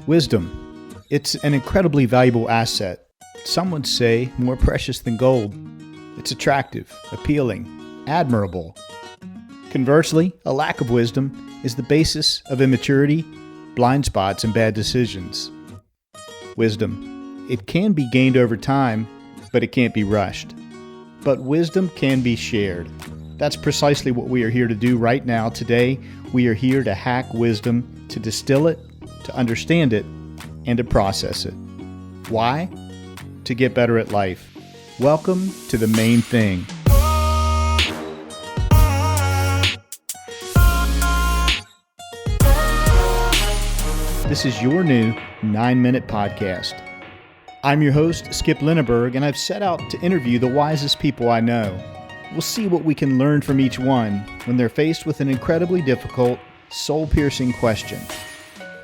Wisdom. It's an incredibly valuable asset. Some would say more precious than gold. It's attractive, appealing, admirable. Conversely, a lack of wisdom is the basis of immaturity, blind spots, and bad decisions. Wisdom. It can be gained over time, but it can't be rushed. But wisdom can be shared. That's precisely what we are here to do right now. Today, we are here to hack wisdom, to distill it, to understand it, and to process it. Why? To get better at life. Welcome to The Main Thing. This is your new 9-minute podcast. I'm your host, Skip Lynchburg, and I've set out to interview the wisest people I know. We'll see what we can learn from each one when they're faced with an incredibly difficult, soul-piercing question.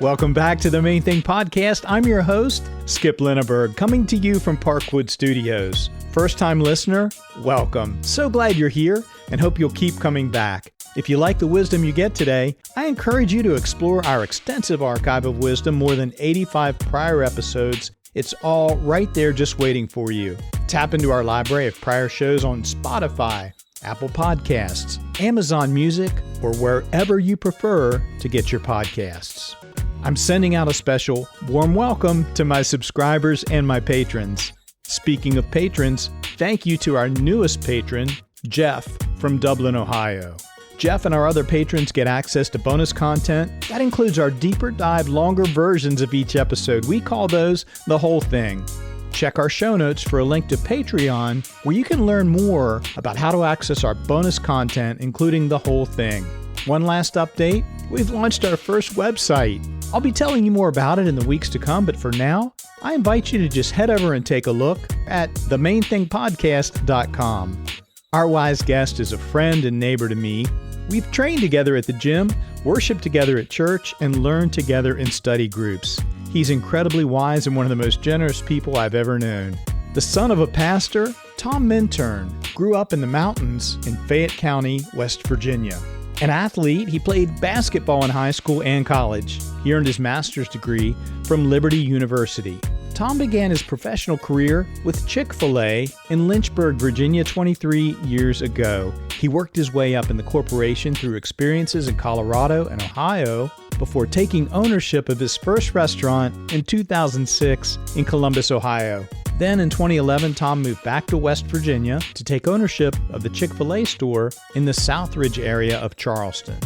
Welcome back to The Main Thing podcast. I'm your host, Skip Lynchburg, coming to you from Parkwood Studios. First-time listener, welcome. So glad you're here and hope you'll keep coming back. If you like the wisdom you get today, I encourage you to explore our extensive archive of wisdom, more than 85 prior episodes. It's all right there just waiting for you. Tap into our library of prior shows on Spotify, Apple Podcasts, Amazon Music, or wherever you prefer to get your podcasts. I'm sending out a special warm welcome to my subscribers and my patrons. Speaking of patrons, thank you to our newest patron, Jeff from Dublin, Ohio. Jeff and our other patrons get access to bonus content. That includes our deeper dive, longer versions of each episode. We call those the whole thing. Check our show notes for a link to Patreon, where you can learn more about how to access our bonus content, including the whole thing. One last update, we've launched our first website. I'll be telling you more about it in the weeks to come, but for now, I invite you to just head over and take a look at themainthingpodcast.com. Our wise guest is a friend and neighbor to me. We've trained together at the gym, worshiped together at church, and learned together in study groups. He's incredibly wise and one of the most generous people I've ever known. The son of a pastor, Tom Minturn grew up in the mountains in Fayette County, West Virginia. An athlete, he played basketball in high school and college. He earned his master's degree from Liberty University. Tom began his professional career with Chick-fil-A in Lynchburg, Virginia 23 years ago. He worked his way up in the corporation through experiences in Colorado and Ohio before taking ownership of his first restaurant in 2006 in Columbus, Ohio. Then in 2011, Tom moved back to West Virginia to take ownership of the Chick-fil-A store in the Southridge area of Charleston.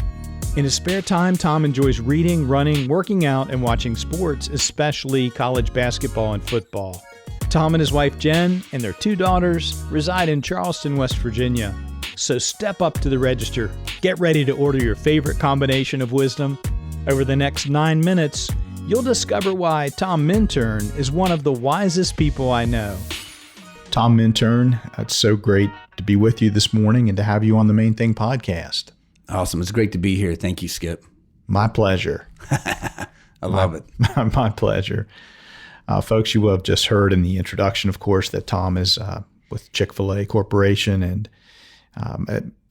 In his spare time, Tom enjoys reading, running, working out, and watching sports, especially college basketball and football. Tom and his wife Jen and their 2 daughters reside in Charleston, West Virginia. So step up to the register. Get ready to order your favorite combination of wisdom. Over the next 9 minutes, you'll discover why Tom Minturn is one of the wisest people I know. Tom Minturn, it's so great to be with you this morning and to have you on the Main Thing podcast. Awesome. It's great to be here. Thank you, Skip. My pleasure. I love it. My pleasure. Folks, you will have just heard in the introduction, of course, that Tom is with Chick-fil-A Corporation and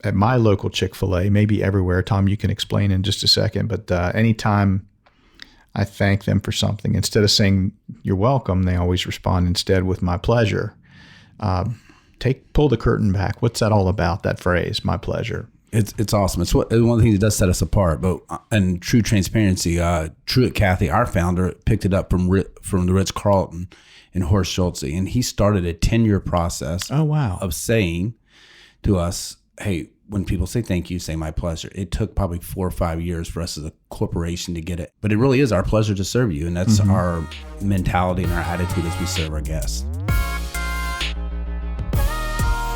at my local Chick-fil-A, maybe everywhere. Tom, you can explain in just a second, but anytime I thank them for something, instead of saying you're welcome, they always respond instead with my pleasure. Pull the curtain back. What's that all about, that phrase, my pleasure? It's awesome. It's one of the things that does set us apart. But in true transparency, Truett Cathy, our founder, picked it up from the Ritz-Carlton in Horst Schulze, and he started a 10-year process. Oh, wow. Of saying to us, hey, when people say thank you, say my pleasure. It took probably 4 or 5 years for us as a corporation to get it. But it really is our pleasure to serve you, and that's our mentality and our attitude as we serve our guests.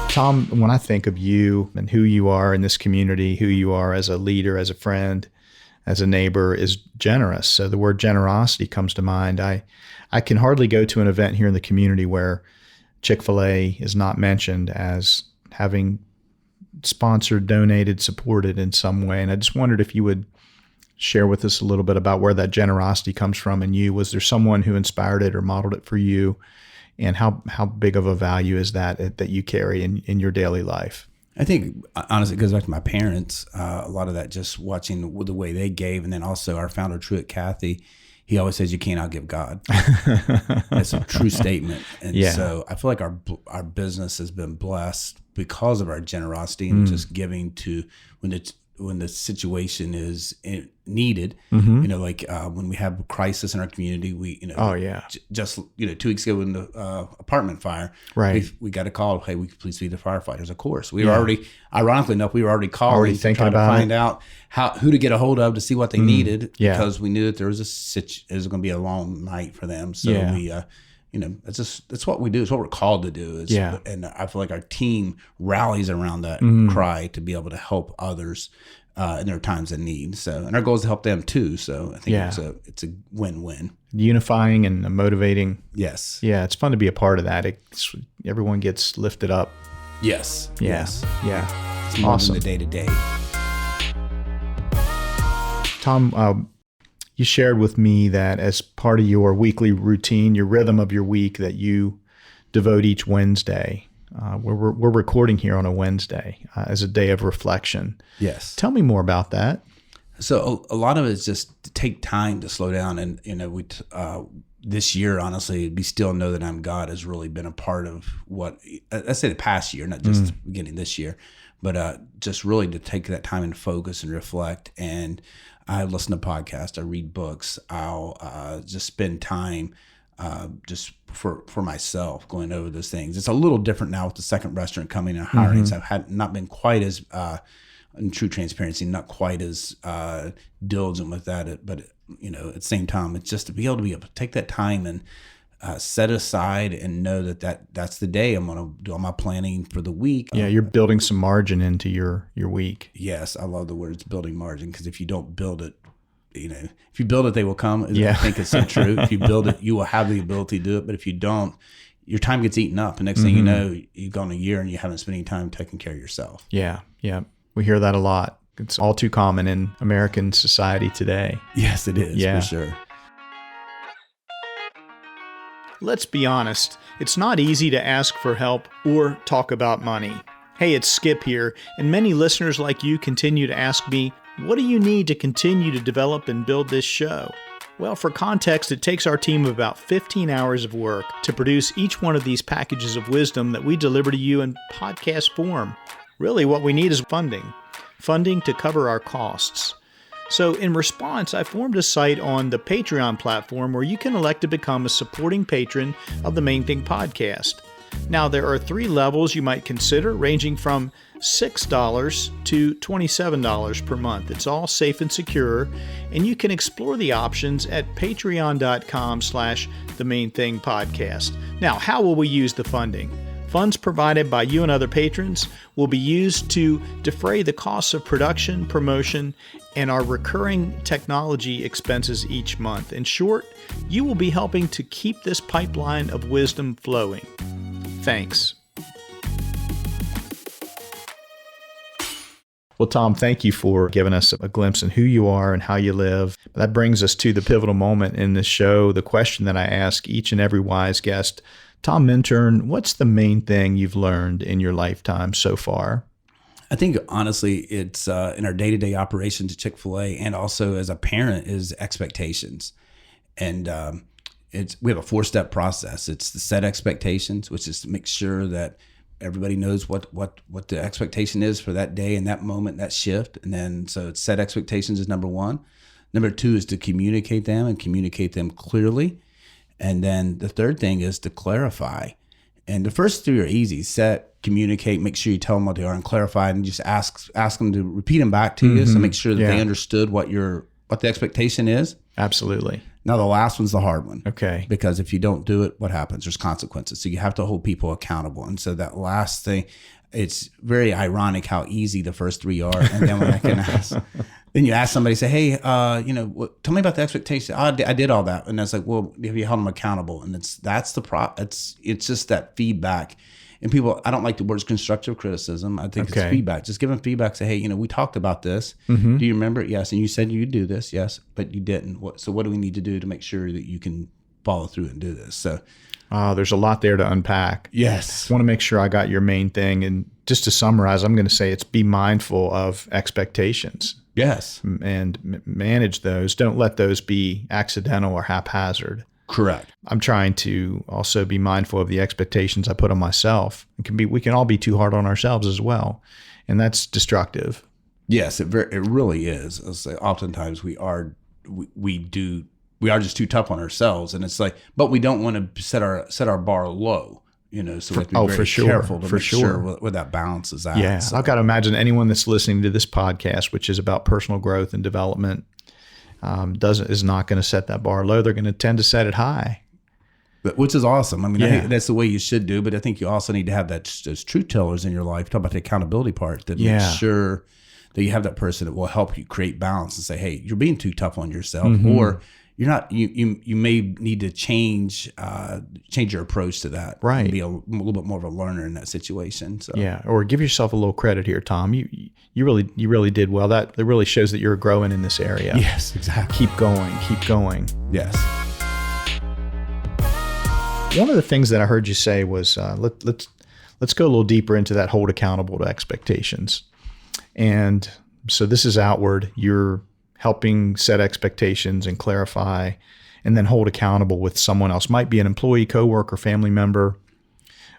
Tom, when I think of you and who you are in this community, who you are as a leader, as a friend, as a neighbor, is generous. So the word generosity comes to mind. I can hardly go to an event here in the community where Chick-fil-A is not mentioned as having sponsored, donated, supported in some way. And I just wondered if you would share with us a little bit about where that generosity comes from in you. Was there someone who inspired it or modeled it for you? And how big of a value is that you carry in your daily life? I think, honestly, it goes back to my parents. A lot of that just watching the way they gave. And then also our founder, Truett Cathy, he always says you can't outgive God. That's a true statement. And so I feel like our business has been blessed because of our generosity and just giving to when the situation is needed. Like when we have a crisis in our community, we just 2 weeks ago in the apartment fire, we got a call, hey, we could please feed the firefighters. Of course, we were already, ironically enough, we were already calling to try to find out who to get a hold of to see what they needed, because we knew that there was it was going to be a long night for them. So we that's what we do. It's what we're called to do. And I feel like our team rallies around that cry to be able to help others in their times of need. So, and our goal is to help them too. So I think it's a win-win. Unifying and motivating. Yes. Yeah. It's fun to be a part of that. Everyone gets lifted up. Yes. Yeah. Yes. Yeah. It's more awesome. Than the day-to-day. Tom, you shared with me that as part of your weekly routine, your rhythm of your week, that you devote each Wednesday. We're recording here on a Wednesday as a day of reflection. Yes. Tell me more about that. So a lot of it is just to take time to slow down. And, this year, honestly, Be Still and Know That I'm God has really been a part of what, let's say the past year, not just the beginning of this year, but just really to take that time and focus and reflect. And I listen to podcasts, I read books, I'll just spend time just for myself going over those things. It's a little different now with the second restaurant coming and hiring. So I've not been quite as, in true transparency, not quite as diligent with that. But, at the same time, it's just to be able to take that time and set aside and know that's the day I'm going to do all my planning for the week. Yeah, you're building some margin into your week. Yes, I love the words building margin, because if you don't build it, if you build it, they will come. I think it's so true. If you build it, you will have the ability to do it. But if you don't, your time gets eaten up. And next thing you know, you've gone a year and you haven't spent any time taking care of yourself. Yeah, yeah. We hear that a lot. It's all too common in American society today. Yes, it is, for sure. Let's be honest, it's not easy to ask for help or talk about money. Hey, it's Skip here, and many listeners like you continue to ask me, what do you need to continue to develop and build this show? Well, for context, it takes our team about 15 hours of work to produce each one of these packages of wisdom that we deliver to you in podcast form. Really, what we need is funding to cover our costs. So in response, I formed a site on the Patreon platform where you can elect to become a supporting patron of the Main Thing podcast. Now, there are 3 levels you might consider, ranging from $6 to $27 per month. It's all safe and secure, and you can explore the options at patreon.com/themainthingpodcast. Now, how will we use the funding? Funds provided by you and other patrons will be used to defray the costs of production, promotion, and our recurring technology expenses each month. In short, you will be helping to keep this pipeline of wisdom flowing. Thanks. Well, Tom, thank you for giving us a glimpse in who you are and how you live. That brings us to the pivotal moment in this show, the question that I ask each and every wise guest. Tom Minturn, what's the main thing you've learned in your lifetime so far? I think, honestly, it's in our day-to-day operations at Chick-fil-A, and also as a parent, is expectations. And we have a 4-step process. It's the set expectations, which is to make sure that everybody knows what the expectation is for that day and that moment, that shift. And then, so it's set expectations is number 1. Number 2 is to communicate them and communicate them clearly. And then the third thing is to clarify. And the first 3 are easy: set, communicate, make sure you tell them what they are, and clarify, and just ask them to repeat them back to you. So make sure that they understood what the expectation is. Absolutely. Now the last one's the hard one. Okay. Because if you don't do it, what happens? There's consequences. So you have to hold people accountable. And so that last thing, it's very ironic how easy the first 3 are. And then when I can ask, then you ask somebody, say, hey, tell me about the expectation. I did all that. And it's like, well, have you held them accountable? And it's just that feedback. And people, I don't like the words constructive criticism. I think it's feedback. Just give them feedback. Say, hey, we talked about this. Do you remember it? Yes. And you said you'd do this. Yes, but you didn't. So what do we need to do to make sure that you can follow through and do this? So there's a lot there to unpack. Yes. I want to make sure I got your main thing. And just to summarize, I'm going to say it's be mindful of expectations. Yes. and manage those. Don't let those be accidental or haphazard. Correct. I'm trying to also be mindful of the expectations I put on myself. We can all be too hard on ourselves as well, and that's destructive. Yes, it really is. I'll say oftentimes we are just too tough on ourselves, and it's like, but we don't want to set our bar low, so we have to be very careful to make sure where that balance is at. Yeah, So, I've got to imagine anyone that's listening to this podcast, which is about personal growth and development, is not going to set that bar low. They're going to tend to set it high. Which is awesome. I mean, I think that's the way you should do, but I think you also need to have those truth tellers in your life. Talk about the accountability part that make sure that you have that person that will help you create balance and say, hey, you're being too tough on yourself, or you're not. You may need to change your approach to that. Right. And be a little bit more of a learner in that situation. So yeah, or give yourself a little credit here, Tom. You really did well. That really shows that you're growing in this area. Yes, exactly. Keep going. Yes. One of the things that I heard you say was let's go a little deeper into that hold accountable to expectations. And so this is outward. You're helping set expectations and clarify, and then hold accountable with someone else. Might be an employee, coworker, family member.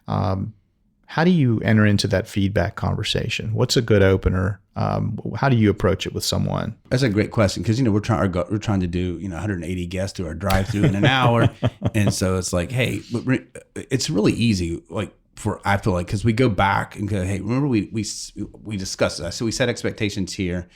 How do you enter into that feedback conversation? What's a good opener? How do you approach it with someone? That's a great question, because we're trying to do 180 guests to our drive-through in an hour, and so it's like, hey, it's really easy. I feel like, because we go back and go, hey, remember we discussed that. So we set expectations here,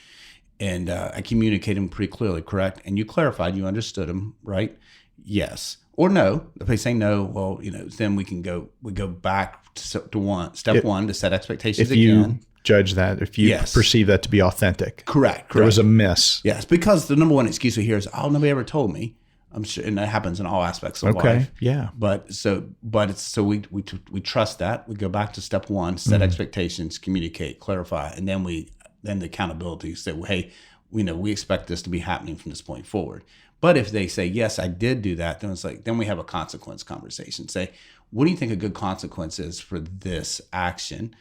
and I communicated them pretty clearly, correct? And you clarified, you understood them, right? Yes or no. If they say no, well, then we go back to step one to set expectations if you again. Judge that, if you perceive that to be authentic. Correct. There was a miss. Yes, because the number one excuse we hear is, oh, nobody ever told me. I'm sure, and that happens in all aspects of life. Yeah. But we trust that. We go back to step one, set expectations, communicate, clarify, and then the accountability say, well, hey, we expect this to be happening from this point forward. But if they say, yes, I did do that, then it's like, then we have a consequence conversation. Say, what do you think a good consequence is for this action?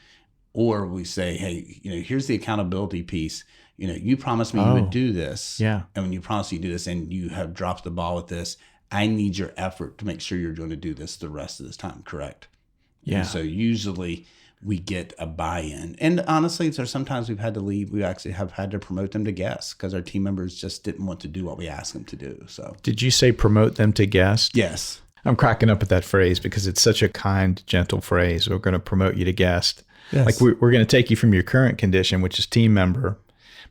Or we say, hey, here's the accountability piece. You promised me you would do this. Yeah. And when you promised you do this and you have dropped the ball with this, I need your effort to make sure you're going to do this the rest of this time, correct? Yeah. And so usually we get a buy-in. And honestly, there's sometimes we've had to leave. We actually have had to promote them to guests because our team members just didn't want to do what we asked them to do. So did you say promote them to guests? Yes. I'm cracking up at that phrase because it's such a kind, gentle phrase. We're going to promote you to guest. Yes. Like we're going to take you from your current condition, which is team member.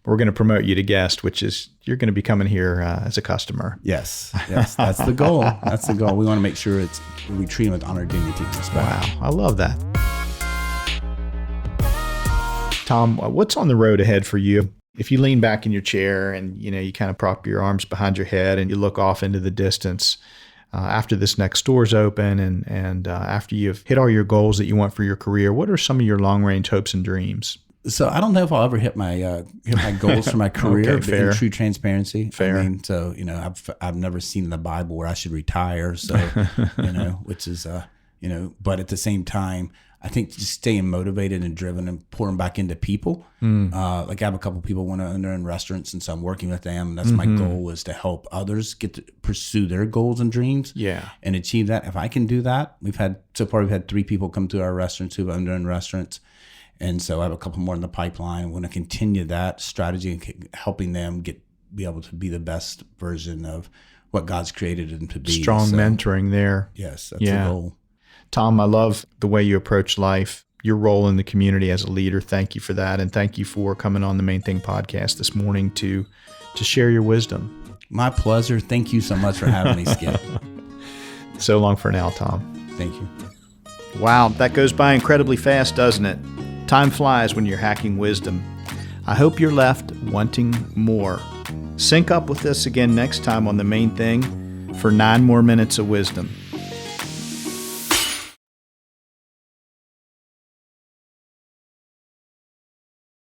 We're going to promote you to guest, which is you're going to be coming here as a customer. Yes, that's the goal. That's the goal. We want to make sure we treat them with honor, dignity, and respect. Wow, I love that. Tom, what's on the road ahead for you? If you lean back in your chair and you kind of prop your arms behind your head and you look off into the distance, after this next store's open and after you've hit all your goals that you want for your career, what are some of your long-range hopes and dreams? So I don't know if I'll ever hit my goals for my career. Okay, fair. In true transparency. Fair. I mean, so I've never seen in the Bible where I should retire. So which is but at the same time, I think just staying motivated and driven and pouring back into people. Like I have a couple of people want to own restaurants, and so I'm working with them. That's my goal, is to help others get to pursue their goals and dreams. Yeah, and achieve that. If I can do that, we've had 3 people come to our restaurants who've owned restaurants. And so I have a couple more in the pipeline. I want to continue that strategy and helping them be able to be the best version of what God's created them to be. Strong mentoring there. Yes, that's the goal. Tom, I love the way you approach life, your role in the community as a leader. Thank you for that. And thank you for coming on the Main Thing podcast this morning to share your wisdom. My pleasure. Thank you so much for having me, Skip. So long for now, Tom. Thank you. Wow, that goes by incredibly fast, doesn't it? Time flies when you're hacking wisdom. I hope you're left wanting more. Sync up with us again next time on The Main Thing for 9 more minutes of wisdom.